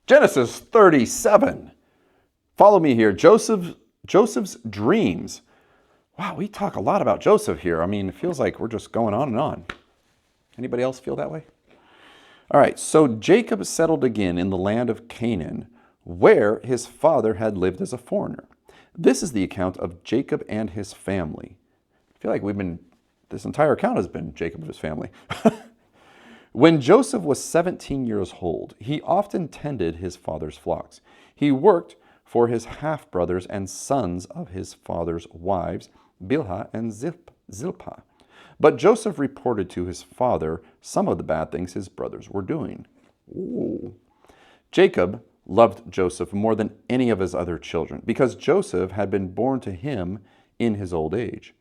Genesis 37. Follow me here. Joseph's dreams. Wow, we talk a lot about Joseph here. I mean, it feels like we're just going on and on. Anybody else feel that way? All right, so Jacob settled again in the land of Canaan, where his father had lived as a foreigner. This is the account of Jacob and his family. I feel like this entire account has been Jacob and his family. When Joseph was 17 years old, he often tended his father's flocks. He worked for his half-brothers and sons of his father's wives, Bilhah and Zilpah. But Joseph reported to his father some of the bad things his brothers were doing. Ooh. Jacob loved Joseph more than any of his other children because Joseph had been born to him in his old age.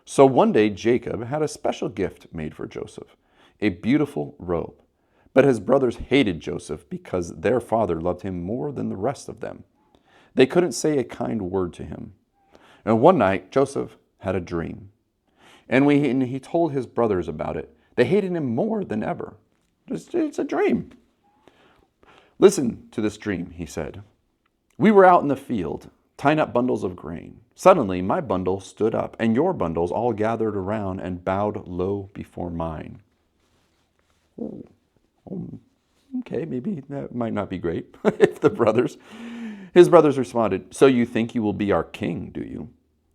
So one day Jacob had a special gift made for Joseph, a beautiful robe. But his brothers hated Joseph because their father loved him more than the rest of them. They couldn't say a kind word to him. And one night Joseph had a dream. And when he told his brothers about it, they hated him more than ever. It's a dream. Listen to this dream, he said. We were out in the field, tying up bundles of grain. Suddenly, my bundle stood up, and your bundles all gathered around and bowed low before mine. Oh, okay, maybe that might not be great if His brothers responded, so you think you will be our king, do you?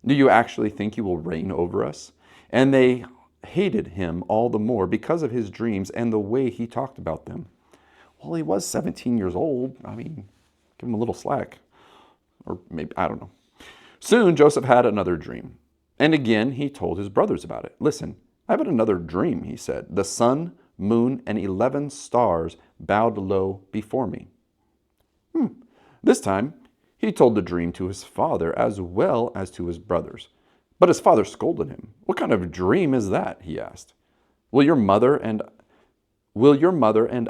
Do you actually think you will reign over us? And they hated him all the more because of his dreams and the way he talked about them. Well, he was 17 years old. I mean, give him a little slack. Or maybe, I don't know. Soon, Joseph had another dream. And again, he told his brothers about it. Listen, I have had another dream, he said. The sun, moon, and 11 stars bowed low before me. This time, he told the dream to his father as well as to his brothers. But his father scolded him. What kind of dream is that? He asked. Will your mother and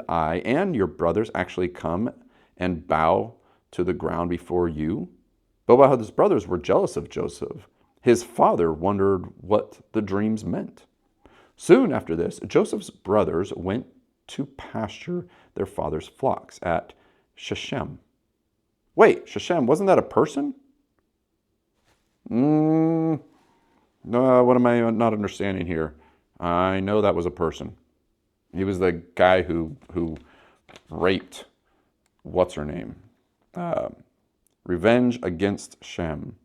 I and your brothers actually come and bow to the ground before you? But while his brothers were jealous of Joseph, his father wondered what the dreams meant. Soon after this, Joseph's brothers went to pasture their father's flocks at Shechem. Wait, Shechem, wasn't that a person? No, what am I not understanding here? I know that was a person. He was the guy who raped, what's her name? Revenge against Shem.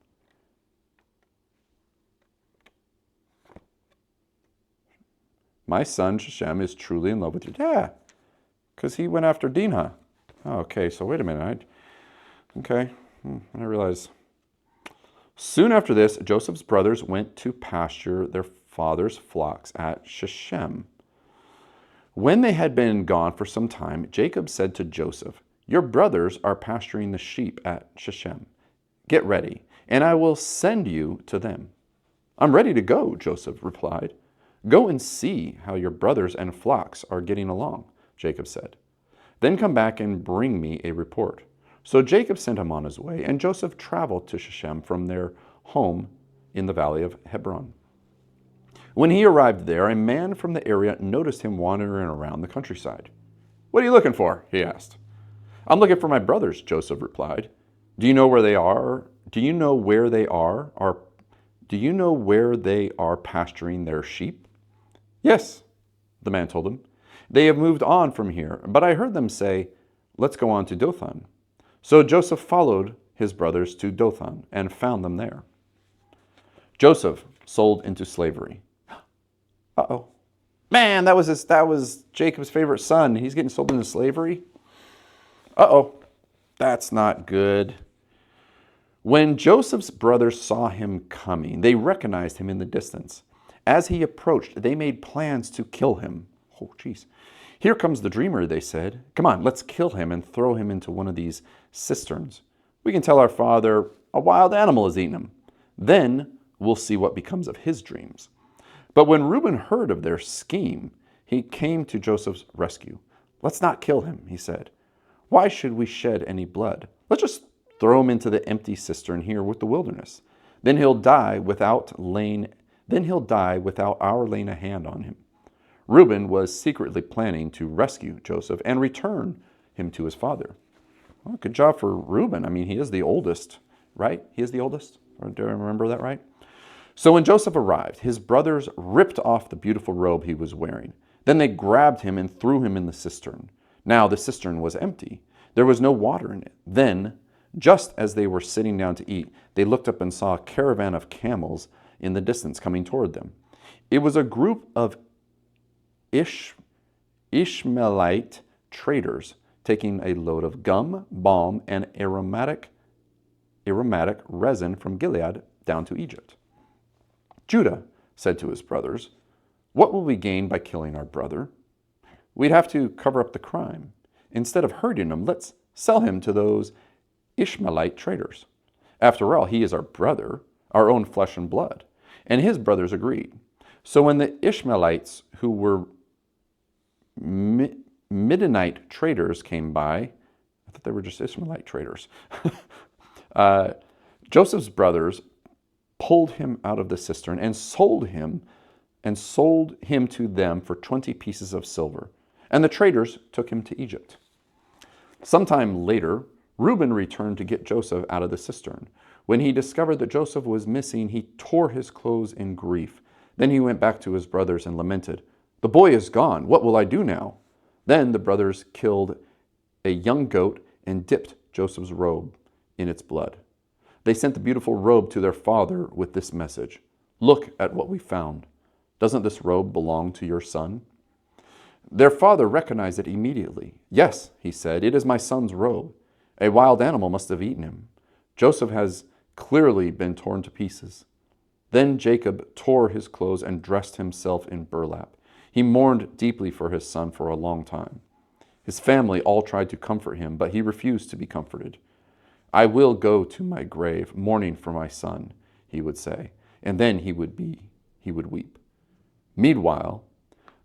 My son Shechem is truly in love with your dad. Because he went after Dinah. Okay, so wait a minute. I realize. Soon after this, Joseph's brothers went to pasture their father's flocks at Shechem. When they had been gone for some time, Jacob said to Joseph, your brothers are pasturing the sheep at Shechem. Get ready, and I will send you to them. I'm ready to go, Joseph replied. Go and see how your brothers and flocks are getting along, Jacob said. Then come back and bring me a report. So Jacob sent him on his way, and Joseph traveled to Shechem from their home in the valley of Hebron. When he arrived there, a man from the area noticed him wandering around the countryside. What are you looking for? He asked. I'm looking for my brothers, Joseph replied. Do you know where they are? Do you know where they are? Do you know where they are pasturing their sheep? Yes, the man told him. They have moved on from here, but I heard them say, let's go on to Dothan. So Joseph followed his brothers to Dothan and found them there. Joseph sold into slavery. Uh-oh. Man, that was Jacob's favorite son. He's getting sold into slavery. Uh-oh. That's not good. When Joseph's brothers saw him coming, they recognized him in the distance. As he approached, they made plans to kill him. Oh, geez. Here comes the dreamer, they said. Come on, let's kill him and throw him into one of these cisterns. We can tell our father a wild animal has eaten him. Then we'll see what becomes of his dreams. But when Reuben heard of their scheme, he came to Joseph's rescue. Let's not kill him, he said. Why should we shed any blood? Let's just throw him into the empty cistern here with the wilderness. Then he'll die without our laying a hand on him. Reuben was secretly planning to rescue Joseph and return him to his father. Well, good job for Reuben. I mean, he is the oldest, right? He is the oldest? Or do I remember that right? So when Joseph arrived, his brothers ripped off the beautiful robe he was wearing. Then they grabbed him and threw him in the cistern. Now the cistern was empty. There was no water in it. Then, just as they were sitting down to eat, they looked up and saw a caravan of camels in the distance coming toward them. It was a group of Ishmaelite traders taking a load of gum, balm, and aromatic resin from Gilead down to Egypt. Judah said to his brothers, "What will we gain by killing our brother? We'd have to cover up the crime. Instead of hurting him, let's sell him to those Ishmaelite traders. After all, he is our brother, our own flesh and blood." And his brothers agreed. So when the Ishmaelites, who were Midianite traders, came by, I thought they were just Ishmaelite traders, Joseph's brothers pulled him out of the cistern and sold him to them for 20 pieces of silver. And the traders took him to Egypt. Sometime later, Reuben returned to get Joseph out of the cistern. When he discovered that Joseph was missing, he tore his clothes in grief. Then he went back to his brothers and lamented, "The boy is gone. What will I do now?" Then the brothers killed a young goat and dipped Joseph's robe in its blood. They sent the beautiful robe to their father with this message: "Look at what we found. Doesn't this robe belong to your son?" Their father recognized it immediately. "Yes," he said, "it is my son's robe. A wild animal must have eaten him. Joseph has clearly been torn to pieces." Then Jacob tore his clothes and dressed himself in burlap. He mourned deeply for his son for a long time. His family all tried to comfort him, but he refused to be comforted. "I will go to my grave mourning for my son," he would say, and then he would weep. Meanwhile,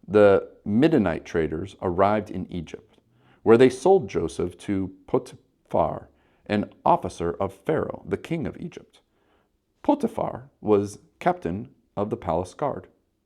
the Midianite traders arrived in Egypt, where they sold Joseph to Potiphar, an officer of Pharaoh, the king of Egypt. Potiphar was captain of the palace guard.